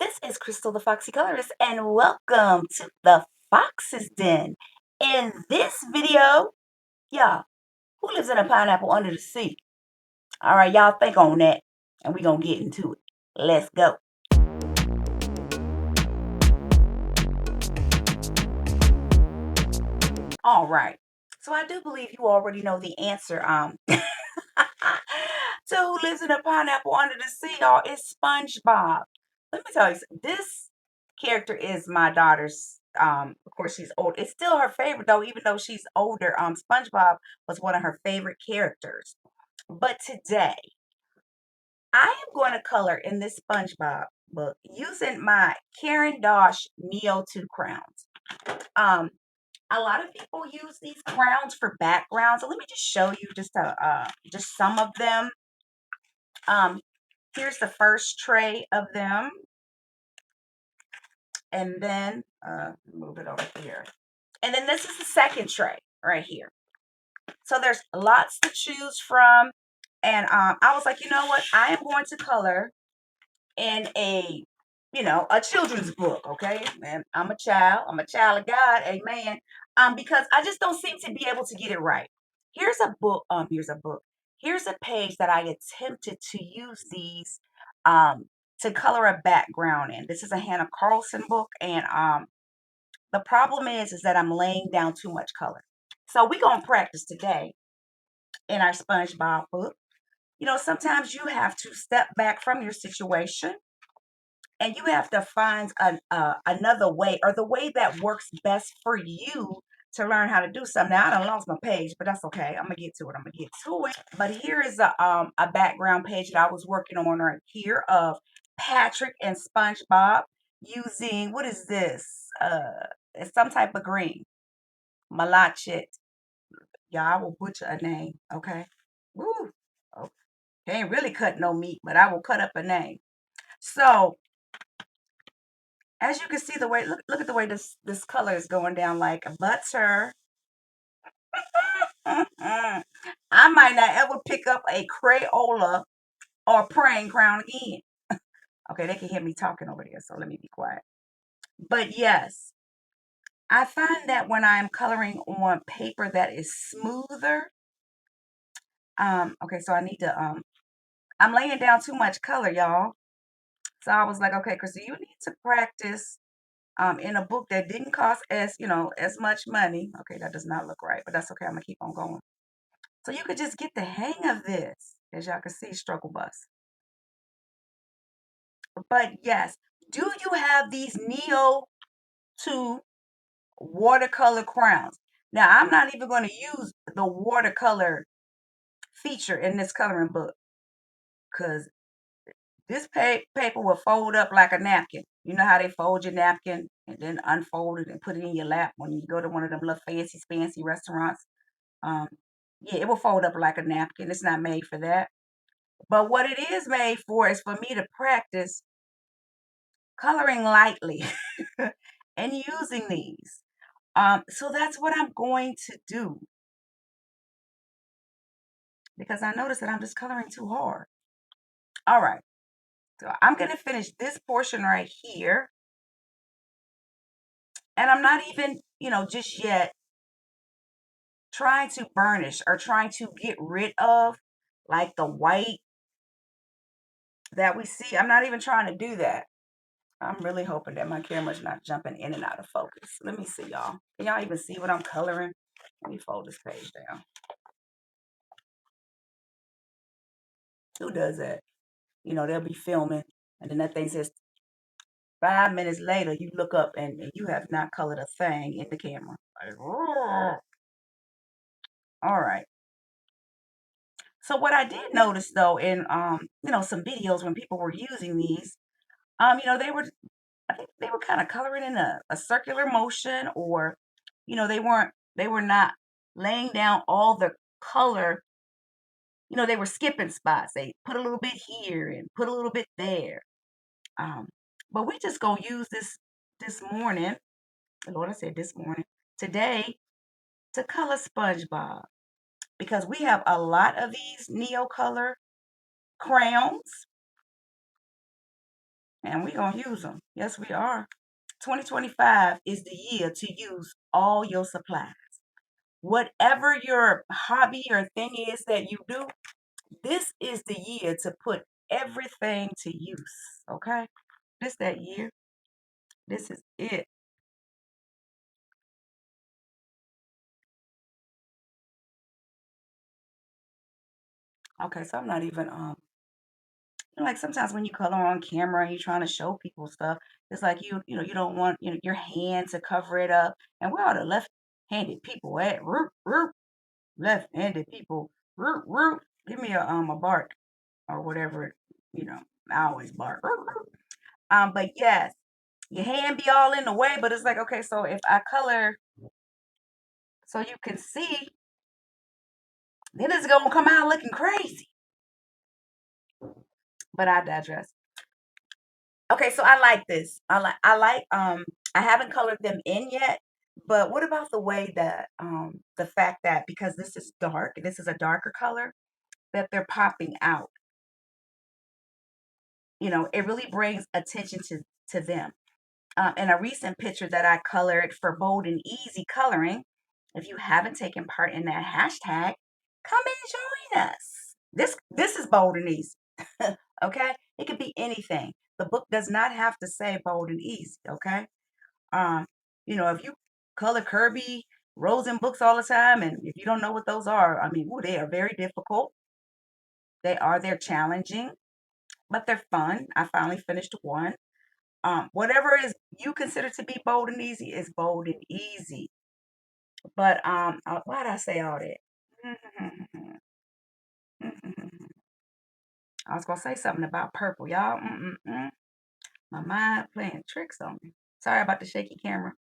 This is Crystal the Foxy Colorist, and welcome to the Fox's Den. In this video, y'all, who lives in a pineapple under the sea? All right, y'all think on that, and we're going to get into it. Let's go. All right. So I do believe you already know the answer. To who lives in a pineapple under the sea, y'all, it's SpongeBob. Let me tell you, this character is my daughter's. Of course, she's old. It's still her favorite though, even though she's older. SpongeBob was one of her favorite characters. But today, I am going to color in this SpongeBob book using my Karen Dosh Neo 2 crowns. Um, a lot of people use these crowns for backgrounds. So let me just show you just some of them. Um, Here's the first tray of them, and then move it over here. And then this is the second tray right here. So there's lots to choose from. And I was like, you know what? I am going to color in a children's book, okay? And I'm a child. I'm a child of God, amen. Because I just don't seem to be able to get it right. Here's a book. Here's a page that I attempted to use these um to color a background in. This is a Hannah Carlson book, and the problem is that I'm laying down too much color. So we're gonna practice today in our SpongeBob book. Sometimes you have to step back from your situation and you have to find another way, or the way that works best for you, to learn how to do something. Now I done lost my page, but that's okay. I'm gonna get to it. But here is a background page that I was working on right here of Patrick and SpongeBob using, what is this? It's some type of green. Malachit. Y'all, I will butcher a name, okay? Woo. Okay. Ain't really cut no meat, but I will cut up a name. So as you can see, look at the way this color is going down like butter. I might not ever pick up a Crayola or praying crown again. Okay, they can hear me talking over there, so let me be quiet. But yes, I find that when I'm coloring on paper that is smoother, okay, so I'm laying down too much color, y'all. So I was like, okay, Chrissy, you need to practice in a book that didn't cost as much money. Okay, that does not look right, but that's okay. I'm gonna keep on going. So you could just get the hang of this. As y'all can see, struggle bus. But yes, do you have these Neo 2 watercolor crowns? Now, I'm not even going to use the watercolor feature in this coloring book, because this paper will fold up like a napkin. You know how they fold your napkin and then unfold it and put it in your lap when you go to one of them little fancy restaurants. Um, yeah, it will fold up like a napkin. It's not made for that. But what it is made for is for me to practice coloring lightly and using these. So that's what I'm going to do, because I noticed that I'm just coloring too hard. All right, so I'm going to finish this portion right here. And I'm not even, just yet trying to burnish or trying to get rid of like the white that we see. I'm not even trying to do that. I'm really hoping that my camera's not jumping in and out of focus. Let me see, y'all. Can y'all even see what I'm coloring? Let me fold this page down. Who does that? They'll be filming, and then that thing says 5 minutes later, you look up and you have not colored a thing in the camera. Like, all right. So what I did notice though in some videos when people were using these, they were I think they were kind of coloring in a circular motion, or they were not laying down all the color. They were skipping spots. They put a little bit here and put a little bit there. Um, but we just gonna use this morning. Lord, I said this morning, today, to color SpongeBob, because we have a lot of these Neocolor crayons. and we gonna use them. Yes, we are. 2025 is the year to use all your supplies. Whatever your hobby or thing is that you do, this is the year to put everything to use. Okay? This that year. This is it. Okay, so I'm not even like sometimes when you color on camera and you're trying to show people stuff, it's like you don't want your hand to cover it up. And where are the left-handed people at? Root, root, left-handed people. Root, root. Give me a bark or whatever, you know. I always bark. Root, root. But yes, your hand be all in the way, but it's like, okay, so if I color so you can see, then it's gonna come out looking crazy. But I digress. Okay, so I like this. I haven't colored them in yet, but what about the way that the fact that because this is dark, this is a darker color, that they're popping out. It really brings attention to them. In a recent picture that I colored for Bold and Easy Coloring, if you haven't taken part in that hashtag, come and join us. This is Bold and Easy. Okay? It could be anything. The book does not have to say Bold and Easy, okay? Um, if you color Kirby Rosen books all the time, and if you don't know what those are, I mean, ooh, they are very difficult. They're challenging, but they're fun. I finally finished one. Whatever is you consider to be bold and easy is bold and easy. But why did I say all that? I was gonna say something about purple, y'all. My mind playing tricks on me. Sorry about the shaky camera.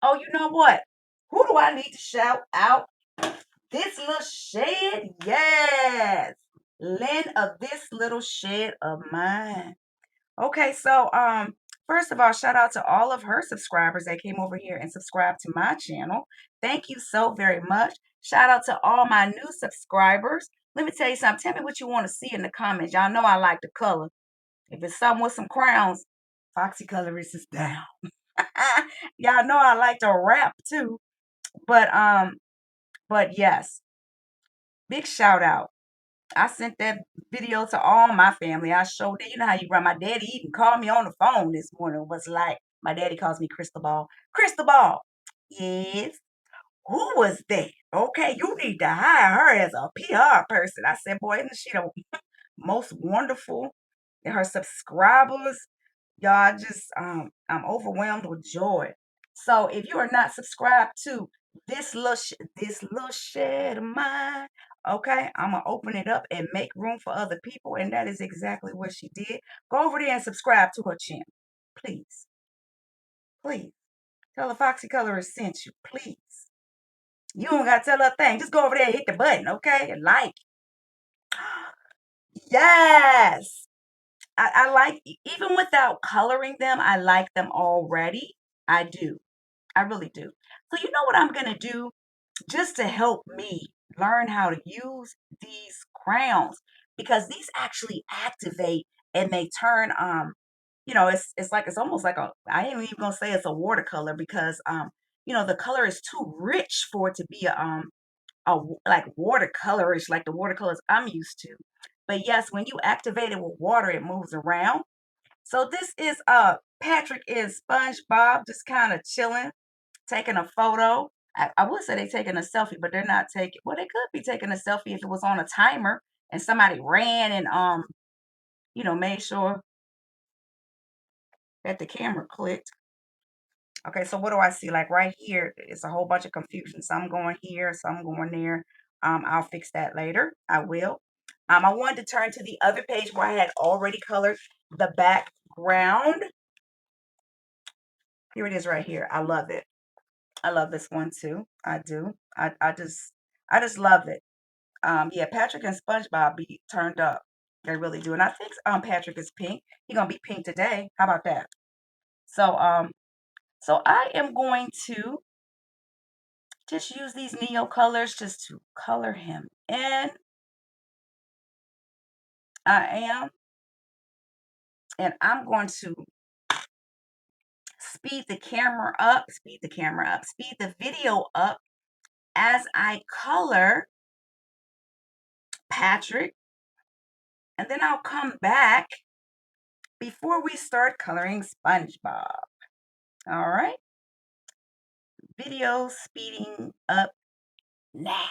Oh, you know what? Who do I need to shout out? This little shed, yes. Lynn of this little shed of mine. Okay, so first of all, shout out to all of her subscribers that came over here and subscribed to my channel. Thank you so very much. Shout out to all my new subscribers. Let me tell you something. Tell me what you want to see in the comments. Y'all know I like the color. If it's something with some crowns, Foxy Colorist is down. Y'all know I like to rap too. But but yes, big shout out. I sent that video to all my family. I showed it. You know how you run. My daddy even called me on the phone this morning. Was like, my daddy calls me Crystal Ball. Crystal Ball. Yes. Who was that? Okay, you need to hire her as a PR person. I said, boy, isn't she the most wonderful? And her subscribers, y'all just I'm overwhelmed with joy. So if you are not subscribed to this little shed of mine, okay, I'm gonna open it up and make room for other people, and that is exactly what she did. Go over there and subscribe to her channel, please, please. Tell the Foxy Colorist sent you, please. You don't gotta tell her a thing. Just go over there and hit the button, okay, and like. Yes. I like even without coloring them, I like them already. I do. I really do. So you know what I'm gonna do just to help me learn how to use these crowns because these actually activate and they turn it's like it's almost like I ain't even gonna say it's a watercolor because the color is too rich for it to be like watercolorish like the watercolors I'm used to. But yes, when you activate it with water, it moves around. So this is Patrick and SpongeBob just kind of chilling, taking a photo. I would say they taking a selfie, but they're not taking. Well, they could be taking a selfie if it was on a timer and somebody ran and made sure that the camera clicked. Okay, so what do I see? Like right here, it's a whole bunch of confusion. Some going here, some going there. I'll fix that later. I will. I wanted to turn to the other page where I had already colored the background. Here it is right here. I love it. I love this one too. I do. I just love it. Yeah, Patrick and SpongeBob be turned up. They really do. And I think Patrick is pink. He gonna be pink today. How about that? So I am going to just use these Neo colors just to color him in. I am. And I'm going to speed the camera up, speed the video up as I color Patrick. And then I'll come back before we start coloring SpongeBob. All right. Video speeding up now.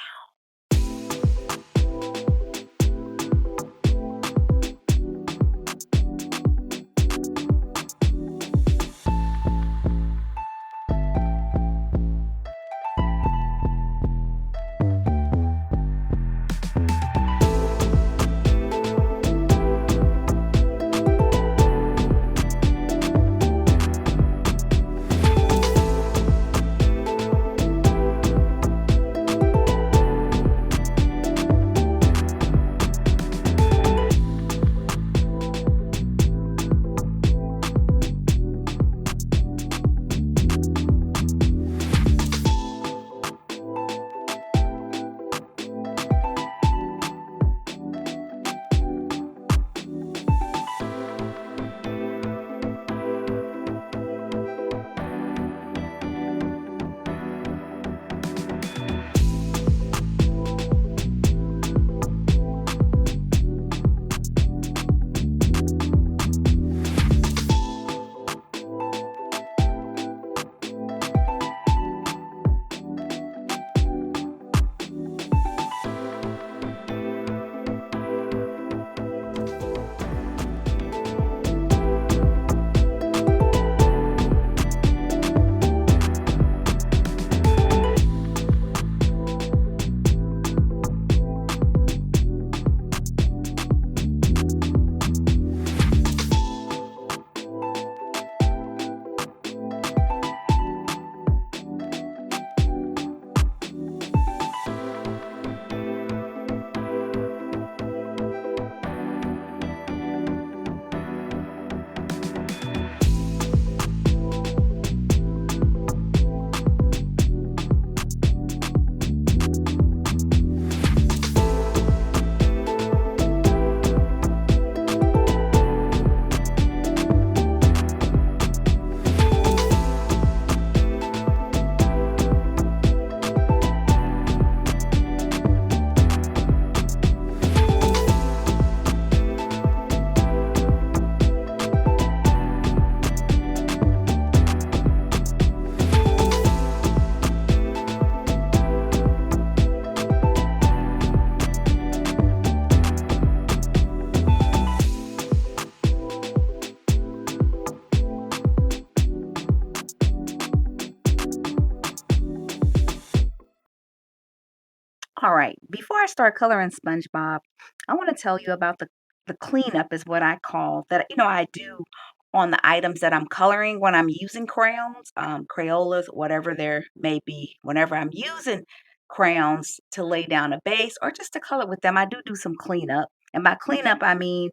All right, before I start coloring SpongeBob, I want to tell you about the cleanup is what I call that, I do on the items that I'm coloring when I'm using crayons, Crayolas, whatever there may be. Whenever I'm using crayons to lay down a base or just to color with them, I do some cleanup. And by cleanup, I mean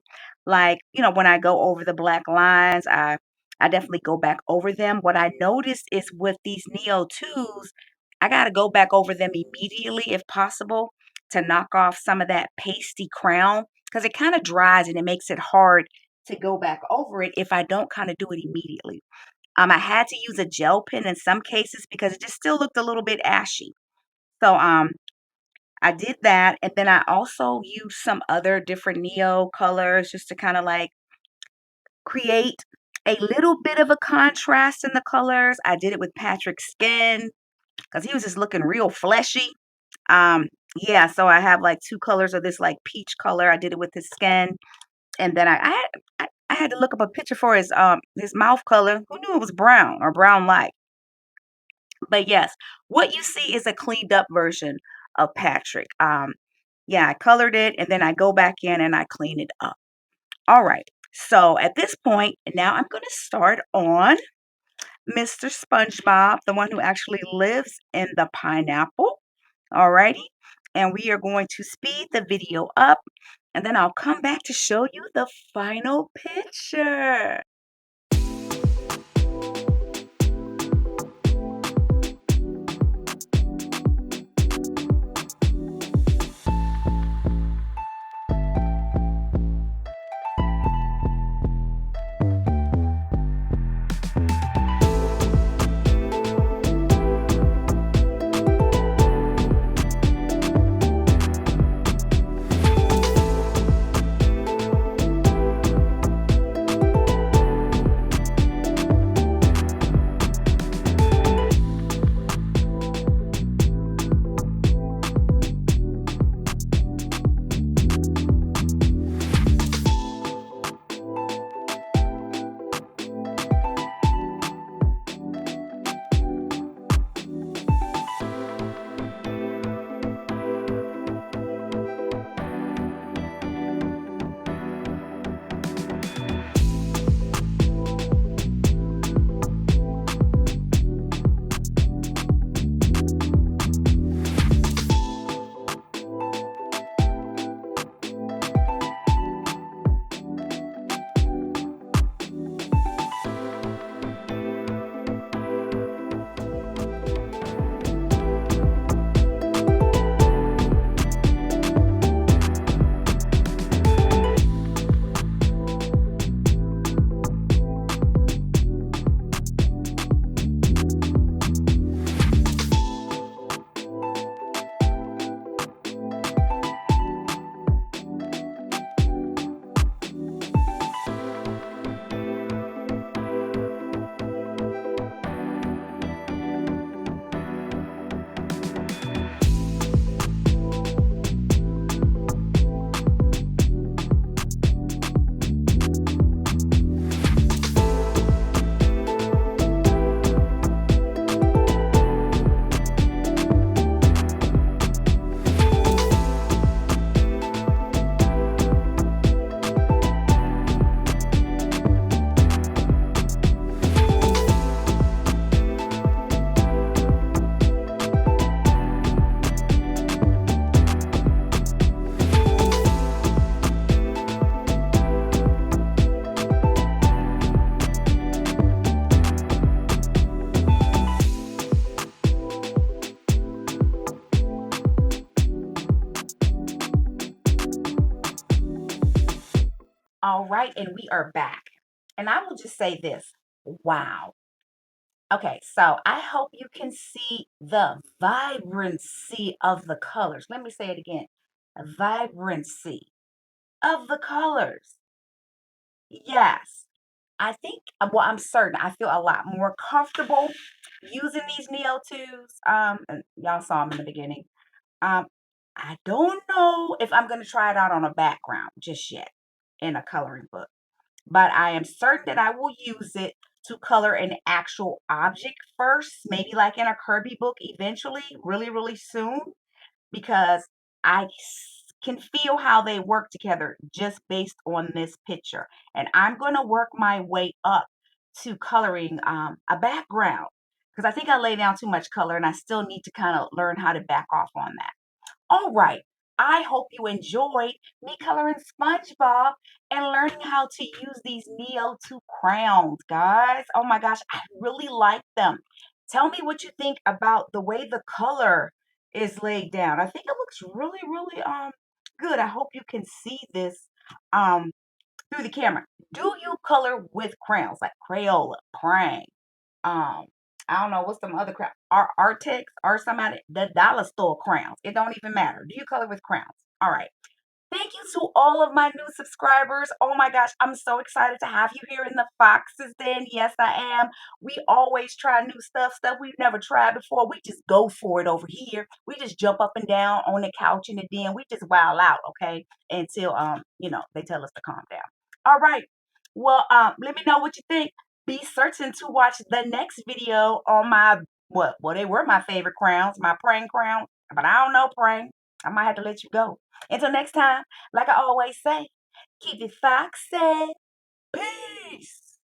like, when I go over the black lines, I definitely go back over them. What I noticed is with these Neo 2s, I gotta go back over them immediately if possible to knock off some of that pasty crown because it kind of dries and it makes it hard to go back over it if I don't kind of do it immediately. I had to use a gel pen in some cases because it just still looked a little bit ashy. So I did that, and then I also used some other different neo colors just to kind of like create a little bit of a contrast in the colors. I did it with Patrick's skin because he was just looking real fleshy. Um, yeah, so I have like two colors of this like peach color. I did it with his skin, and then I had to look up a picture for his mouth color. Who knew it was brown or brown like? But yes, what you see is a cleaned up version of Patrick. Yeah, I colored it and then I go back in and I clean it up. All right. So at this point, now I'm going to start on Mr. SpongeBob, the one who actually lives in the pineapple. Alrighty. And we are going to speed the video up and then I'll come back to show you the final picture. right, and we are back. And I will just say this. Wow. Okay, so I hope you can see the vibrancy of the colors. Let me say it again. Vibrancy of the colors. Yes. I think, well, I'm certain I feel a lot more comfortable using these Neo 2s. And y'all saw them in the beginning. Um, I don't know if I'm going to try it out on a background just yet in a coloring book, but I am certain that I will use it to color an actual object first, maybe like in a Kirby book eventually, really, really soon, because can feel how they work together just based on this picture. And I'm going to work my way up to coloring a background because I think I lay down too much color and I still need to kind of learn how to back off on that. All right. I hope you enjoyed me coloring SpongeBob and learning how to use these Neo 2 crowns, guys. Oh my gosh, I really like them. Tell me what you think about the way the color is laid down. I think it looks really, really good. I hope you can see this um through the camera. Do you color with crayons like Crayola, Prang? um I don't know what's some other crap. Artex or somebody, the dollar store crowns. It don't even matter. Do you color with crowns? All right. Thank you to all of my new subscribers. Oh my gosh, I'm so excited to have you here in the Foxes Den. Yes, I am. We always try new stuff we've never tried before. We just go for it over here. We just jump up and down on the couch in the den. We just wild out, okay? Until they tell us to calm down. All right. Well, let me know what you think. Be certain to watch the next video on my what? Well, they were my favorite crowns, my praying crown, but I don't know praying. I might have to let you go. Until next time, like I always say, keep it foxy. Peace.